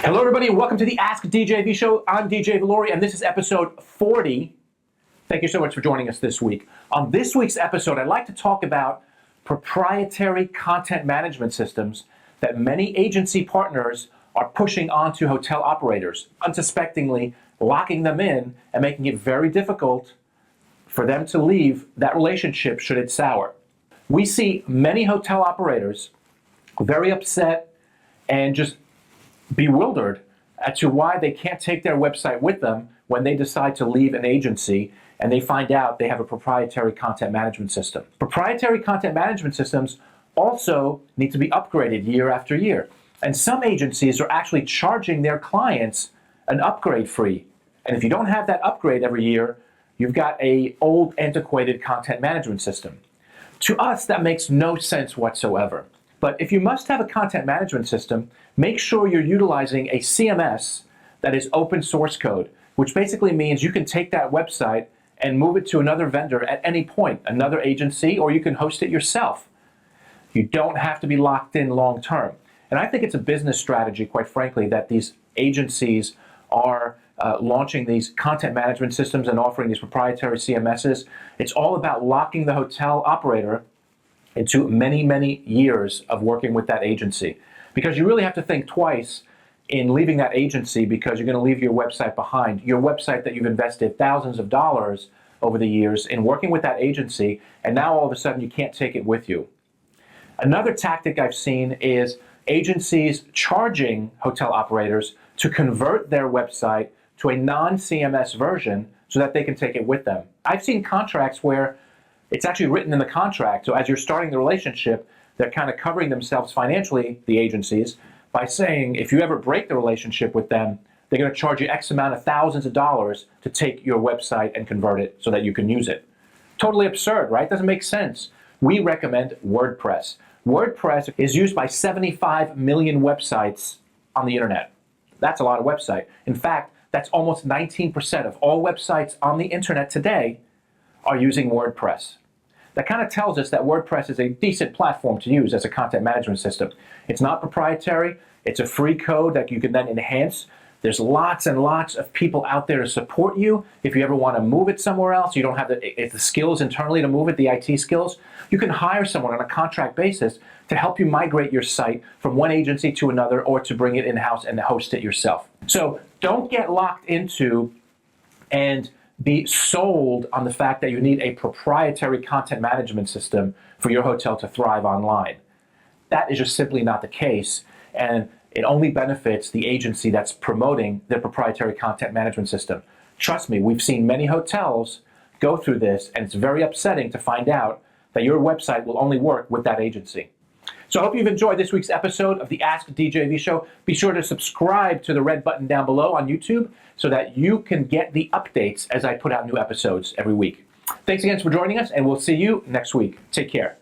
Hello everybody and welcome to the Ask DJV show. I'm DJ Valori and this is episode 40. Thank you so much for joining us this week. On this week's episode, I'd like to talk about proprietary content management systems that many agency partners are pushing onto hotel operators, unsuspectingly locking them in and making it very difficult for them to leave that relationship should it sour. We see many hotel operators very upset and just bewildered as to why they can't take their website with them when they decide to leave an agency and they find out they have a proprietary content management system. Proprietary content management systems also need to be upgraded year after year. And some agencies are actually charging their clients an upgrade fee. And if you don't have that upgrade every year, you've got an old, antiquated content management system. To us, that makes no sense whatsoever. But if you must have a content management system, make sure you're utilizing a CMS that is open source code, which basically means you can take that website and move it to another vendor at any point, another agency, or you can host it yourself. You don't have to be locked in long term. And I think it's a business strategy, quite frankly, that these agencies are launching these content management systems and offering these proprietary CMSs. It's all about locking the hotel operator into many, many years of working with that agency. Because you really have to think twice in leaving that agency because you're going to leave your website behind. Your website that you've invested thousands of dollars over the years in working with that agency, and now all of a sudden you can't take it with you. Another tactic I've seen is agencies charging hotel operators to convert their website to a non-CMS version so that they can take it with them. I've seen contracts where it's actually written in the contract. So as you're starting the relationship, they're kind of covering themselves financially, the agencies, by saying if you ever break the relationship with them, they're going to charge you X amount of thousands of dollars to take your website and convert it so that you can use it. Totally absurd, right? Doesn't make sense. We recommend WordPress. WordPress is used by 75 million websites on the internet. That's a lot of website. In fact, that's almost 19% of all websites on the internet today are using WordPress. That kind of tells us that WordPress is a decent platform to use as a content management system. It's not proprietary. It's a free code that you can then enhance. There's lots and lots of people out there to support you. If you ever want to move it somewhere else, you don't have the skills internally to move it, the IT skills, you can hire someone on a contract basis to help you migrate your site from one agency to another or to bring it in-house and host it yourself. So don't get locked into and be sold on the fact that you need a proprietary content management system for your hotel to thrive online. That is just simply not the case, and it only benefits the agency that's promoting their proprietary content management system. Trust me, we've seen many hotels go through this, and it's very upsetting to find out that your website will only work with that agency. So I hope you've enjoyed this week's episode of the Ask DJV show. Be sure to subscribe to the red button down below on YouTube so that you can get the updates as I put out new episodes every week. Thanks again for joining us, and we'll see you next week. Take care.